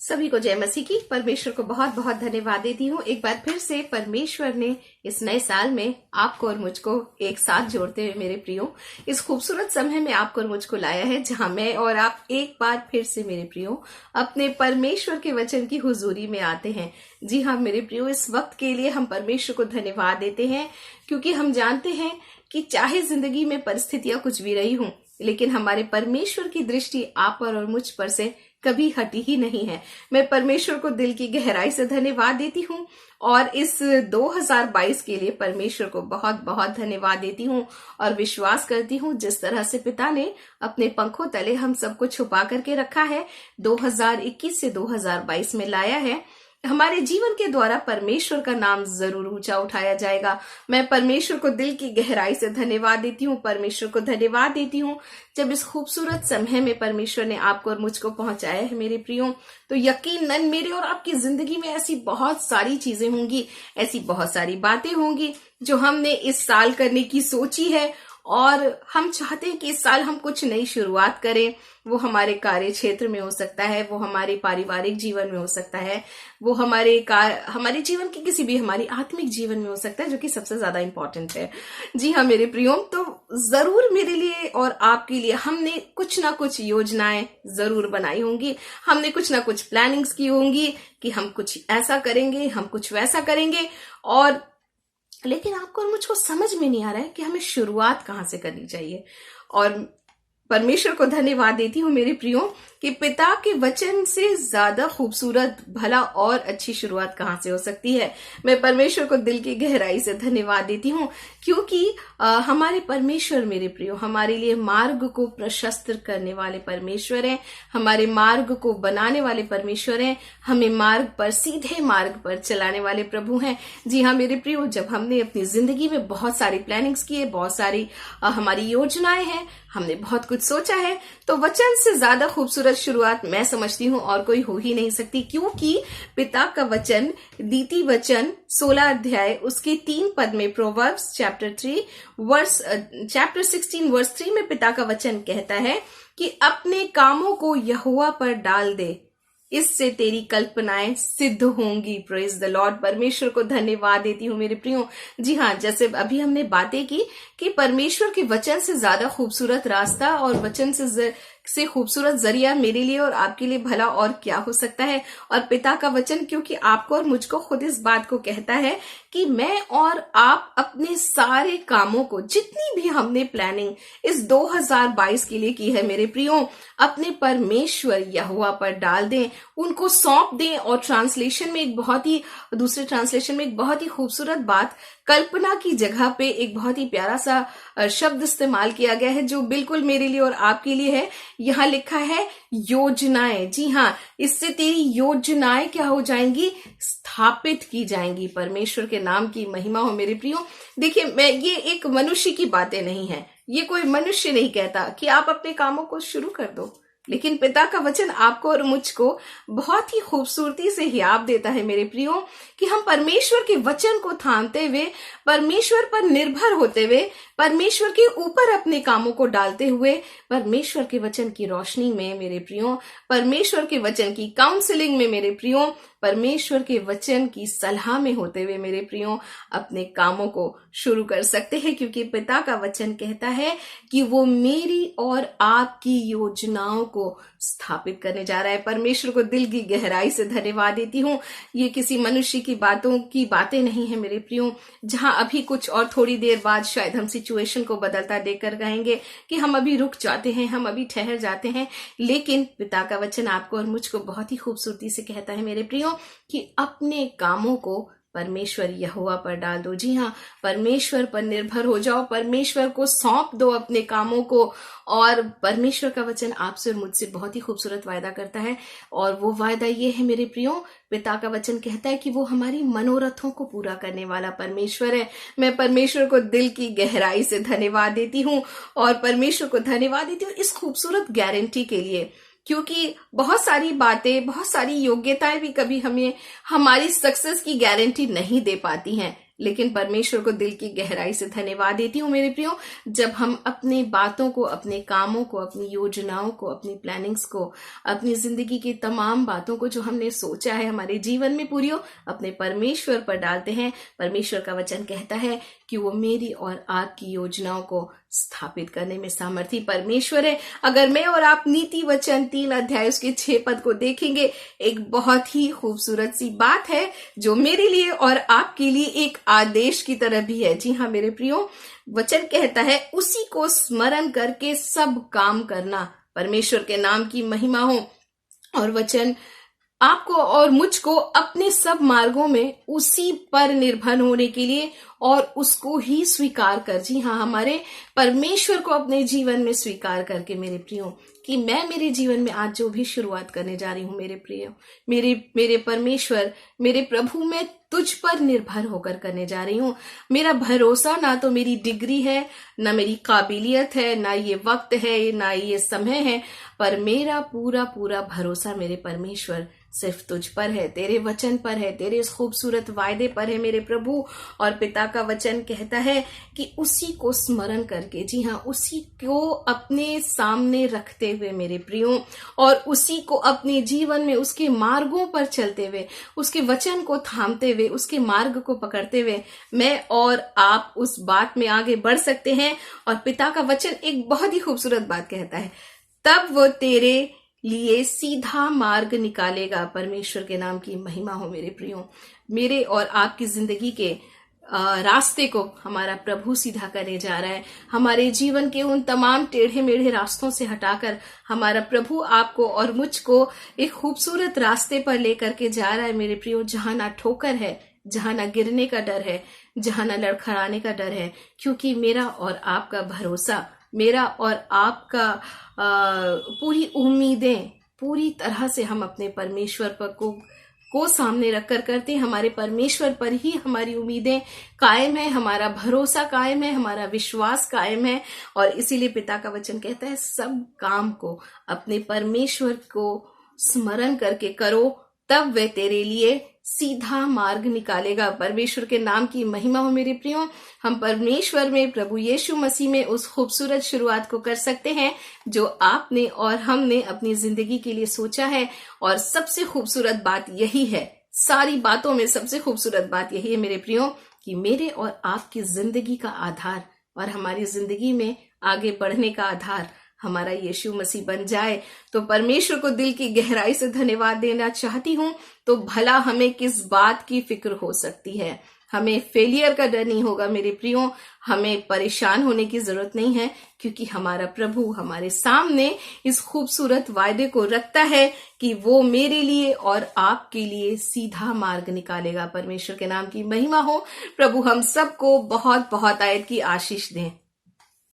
सभी को जय मसीह की। परमेश्वर को बहुत बहुत धन्यवाद देती हूँ। एक बार फिर से परमेश्वर ने इस नए साल में आपको और मुझको एक साथ जोड़ते हुए मेरे प्रियो इस खूबसूरत समय में आपको और मुझको लाया है, जहां मैं और आप एक बार फिर से मेरे प्रियो अपने परमेश्वर के वचन की हुजूरी में आते हैं। जी हाँ मेरे प्रियो, इस वक्त के लिए हम परमेश्वर को धन्यवाद देते हैं, क्योंकि हम जानते हैं कि चाहे जिंदगी में परिस्थितियां कुछ भी रही हों, लेकिन हमारे परमेश्वर की दृष्टि आप पर और मुझ पर से कभी हटी ही नहीं है। मैं परमेश्वर को दिल की गहराई से धन्यवाद देती हूँ और इस 2022 के लिए परमेश्वर को बहुत बहुत धन्यवाद देती हूँ और विश्वास करती हूँ जिस तरह से पिता ने अपने पंखों तले हम सबको छुपा करके रखा है, 2021 से 2022 में लाया है, हमारे जीवन के द्वारा परमेश्वर का नाम जरूर ऊंचा उठाया जाएगा। मैं परमेश्वर को दिल की गहराई से धन्यवाद देती हूँ, परमेश्वर को धन्यवाद देती हूँ जब इस खूबसूरत समय में परमेश्वर ने आपको और मुझको पहुंचाया है मेरे प्रियो। तो यकीनन मेरे और आपकी जिंदगी में ऐसी बहुत सारी चीजें होंगी, ऐसी बहुत सारी बातें होंगी जो हमने इस साल करने की सोची है और हम चाहते हैं कि इस साल हम कुछ नई शुरुआत करें। वो हमारे कार्य क्षेत्र में हो सकता है, वो हमारे पारिवारिक जीवन में हो सकता है, वो हमारे जीवन के किसी भी हमारी आत्मिक जीवन में हो सकता है, जो कि सबसे ज्यादा इंपॉर्टेंट है। जी हाँ मेरे प्रियो, तो जरूर मेरे लिए और आपके लिए हमने कुछ ना कुछ योजनाएं जरूर बनाई होंगी, हमने कुछ ना कुछ प्लानिंग्स की होंगी कि हम कुछ ऐसा करेंगे, हम कुछ वैसा करेंगे, और लेकिन आपको और मुझको समझ में नहीं आ रहा है कि हमें शुरुआत कहाँ से करनी चाहिए। और परमेश्वर को धन्यवाद देती हूँ मेरे प्रियो कि पिता के वचन से ज्यादा खूबसूरत, भला और अच्छी शुरुआत कहाँ से हो सकती है। मैं परमेश्वर को दिल की गहराई से धन्यवाद देती हूँ, क्योंकि हमारे परमेश्वर मेरे प्रियो हमारे लिए मार्ग को प्रशस्त करने वाले परमेश्वर हैं, हमारे मार्ग को बनाने वाले परमेश्वर हैं, हमें मार्ग पर, सीधे मार्ग पर चलाने वाले प्रभु हैं। जी हाँ मेरे प्रियो, जब हमने अपनी जिंदगी में बहुत सारी प्लानिंग्स की है, बहुत सारी हमारी योजनाएं हैं, हमने बहुत कुछ सोचा है, तो वचन से ज्यादा खूबसूरत शुरुआत मैं समझती हूँ और कोई हो ही नहीं सकती, क्योंकि पिता का वचन, नीति वचन 16 अध्याय उसके 3 पद में, प्रोवर्ब्स चैप्टर 16 वर्स 3 में पिता का वचन कहता है कि अपने कामों को यहोवा पर डाल दे, इससे तेरी कल्पनाएं सिद्ध होंगी। Praise the Lord. परमेश्वर को धन्यवाद देती हूँ मेरे प्रियो। जी हाँ, जैसे अभी हमने बातें की कि परमेश्वर के वचन से ज्यादा खूबसूरत रास्ता और वचन से खूबसूरत जरिया मेरे लिए और आपके लिए भला और क्या हो सकता है। और पिता का वचन, क्योंकि आपको और मुझको खुद इस बात को कहता है कि मैं और आप अपने सारे कामों को, जितनी भी हमने प्लानिंग इस 2022 के लिए की है मेरे प्रियो, अपने परमेश्वर यहोवा पर डाल दें, उनको सौंप दें। और दूसरे ट्रांसलेशन में एक बहुत ही खूबसूरत बात, कल्पना की जगह पे एक बहुत ही प्यारा सा शब्द इस्तेमाल किया गया है, जो बिल्कुल मेरे लिए और आपके लिए है। यहाँ लिखा है योजनाएं। जी हाँ, इससे तेरी योजनाएं क्या हो जाएंगी? स्थापित की जाएंगी। परमेश्वर के नाम की महिमा हो मेरे प्रियो। देखिए, ये एक मनुष्य की बातें नहीं है, ये कोई मनुष्य नहीं कहता कि आप अपने कामों को शुरू कर दो, लेकिन पिता का वचन आपको और मुझको बहुत ही खूबसूरती से हियाब देता है मेरे प्रियो, कि हम परमेश्वर के वचन को थामते हुए, परमेश्वर पर निर्भर होते हुए, परमेश्वर के ऊपर अपने कामों को डालते हुए, परमेश्वर के वचन की रोशनी में मेरे प्रियो, परमेश्वर के वचन की काउंसलिंग में मेरे प्रियो, परमेश्वर के वचन की सलाह में होते हुए मेरे प्रियो अपने कामों को शुरू कर सकते हैं। क्योंकि पिता का वचन कहता है कि वो मेरी और आपकी योजनाओं को स्थापित करने जा रहा है। परमेश्वर को दिल की गहराई से धन्यवाद देती हूँ। ये किसी मनुष्य की बातें नहीं है मेरे प्रियो, जहां अभी कुछ और थोड़ी देर बाद शायद हम सिचुएशन को बदलता देखकर कहेंगे कि हम अभी रुक जाते हैं, हम अभी ठहर जाते हैं, लेकिन पिता का वचन आपको और मुझको बहुत ही खूबसूरती से कहता है मेरे प्रियो कि अपने कामों को परमेश्वर यहोवा पर डाल दो। जी हाँ, परमेश्वर पर निर्भर हो जाओ, परमेश्वर को सौंप दो अपने कामों को। और परमेश्वर का वचन आपसे और मुझसे बहुत ही खूबसूरत वायदा करता है, और वो वायदा ये है मेरे प्रियो, पिता का वचन कहता है कि वो हमारी मनोरथों को पूरा करने वाला परमेश्वर है। मैं परमेश्वर को दिल की गहराई से धन्यवाद देती हूँ और परमेश्वर को धन्यवाद देती हूँ इस खूबसूरत गारंटी के लिए, क्योंकि बहुत सारी बातें, बहुत सारी योग्यताएं भी कभी हमें हमारी सक्सेस की गारंटी नहीं दे पाती हैं, लेकिन परमेश्वर को दिल की गहराई से धन्यवाद देती हूँ मेरे प्रियो, जब हम अपनी बातों को, अपने कामों को, अपनी योजनाओं को, अपनी प्लानिंग्स को, अपनी जिंदगी की तमाम बातों को जो हमने सोचा है हमारे जीवन में पूरी हो, अपने परमेश्वर पर डालते हैं। परमेश्वर का वचन कहता है कि वो मेरी और आपकी योजनाओं को स्थापित करने में सामर्थी परमेश्वर है। अगर मैं और आप नीति वचन 3 अध्याय उसके 6 पद को देखेंगे, एक बहुत ही खूबसूरत सी बात है जो मेरे लिए और आपके लिए एक आदेश की तरह भी है। जी हाँ मेरे प्रियो, वचन कहता है उसी को स्मरण करके सब काम करना। परमेश्वर के नाम की महिमा हो। और वचन आपको और मुझको अपने सब मार्गों में उसी पर निर्भर होने के लिए और उसको ही स्वीकार कर, जी हाँ, हमारे परमेश्वर को अपने जीवन में स्वीकार करके मेरे प्रियो, कि मैं मेरे जीवन में आज जो भी शुरुआत करने जा रही हूँ मेरे प्रियो, मेरे परमेश्वर, मेरे प्रभु, मैं तुझ पर निर्भर होकर करने जा रही हूँ। मेरा भरोसा ना तो मेरी डिग्री है, ना मेरी काबिलियत है, ना ये वक्त है, ना ये समय है, पर मेरा पूरा पूरा भरोसा मेरे परमेश्वर सिर्फ तुझ पर है, तेरे वचन पर है, तेरे इस खूबसूरत वायदे पर है मेरे प्रभु। और पिता का वचन कहता है कि उसी को स्मरण करके, जी हाँ, उसी को अपने सामने रखते हुए मेरे प्रियो, और उसी को अपने जीवन में उसके मार्गों पर चलते हुए, उसके वचन को थामते हुए, उसके मार्ग को पकड़ते हुए मैं और आप उस बात में आगे बढ़ सकते हैं। और पिता का वचन एक बहुत ही खूबसूरत बात कहता है, तब वो तेरे लिए सीधा मार्ग निकालेगा। परमेश्वर के नाम की महिमा हो मेरे प्रियो। मेरे और आपकी जिंदगी के रास्ते को हमारा प्रभु सीधा करने जा रहा है। हमारे जीवन के उन तमाम टेढ़े मेढ़े रास्तों से हटाकर हमारा प्रभु आपको और मुझको एक खूबसूरत रास्ते पर लेकर के जा रहा है मेरे प्रियो, जहां ना ठोकर है, जहां ना गिरने का डर है, जहां ना लड़खड़ाने का डर है, क्योंकि मेरा और आपका भरोसा, मेरा और आपका पूरी उम्मीदें पूरी तरह से हम अपने परमेश्वर पर को सामने रखकर करते हैं। हमारे परमेश्वर पर ही हमारी उम्मीदें कायम है, हमारा भरोसा कायम है, हमारा विश्वास कायम है। और इसीलिए पिता का वचन कहता है सब काम को अपने परमेश्वर को स्मरण करके करो, तब वह तेरे लिए सीधा मार्ग निकालेगा। परमेश्वर के नाम की महिमा हो मेरे प्रियो। हम परमेश्वर में, प्रभु यीशु मसीह में उस खूबसूरत शुरुआत को कर सकते हैं जो आपने और हमने अपनी जिंदगी के लिए सोचा है। और सबसे खूबसूरत बात यही है, सारी बातों में सबसे खूबसूरत बात यही है मेरे प्रियो, कि मेरे और आपकी जिंदगी का आधार और हमारी जिंदगी में आगे बढ़ने का आधार हमारा यीशु मसीह बन जाए। तो परमेश्वर को दिल की गहराई से धन्यवाद देना चाहती हूँ। तो भला हमें किस बात की फिक्र हो सकती है, हमें फेलियर का डर नहीं होगा मेरे प्रियो, हमें परेशान होने की जरूरत नहीं है, क्योंकि हमारा प्रभु हमारे सामने इस खूबसूरत वायदे को रखता है कि वो मेरे लिए और आपके लिए सीधा मार्ग निकालेगा। परमेश्वर के नाम की महिमा हो। प्रभु हम सबको बहुत बहुत आयत की आशीष दें।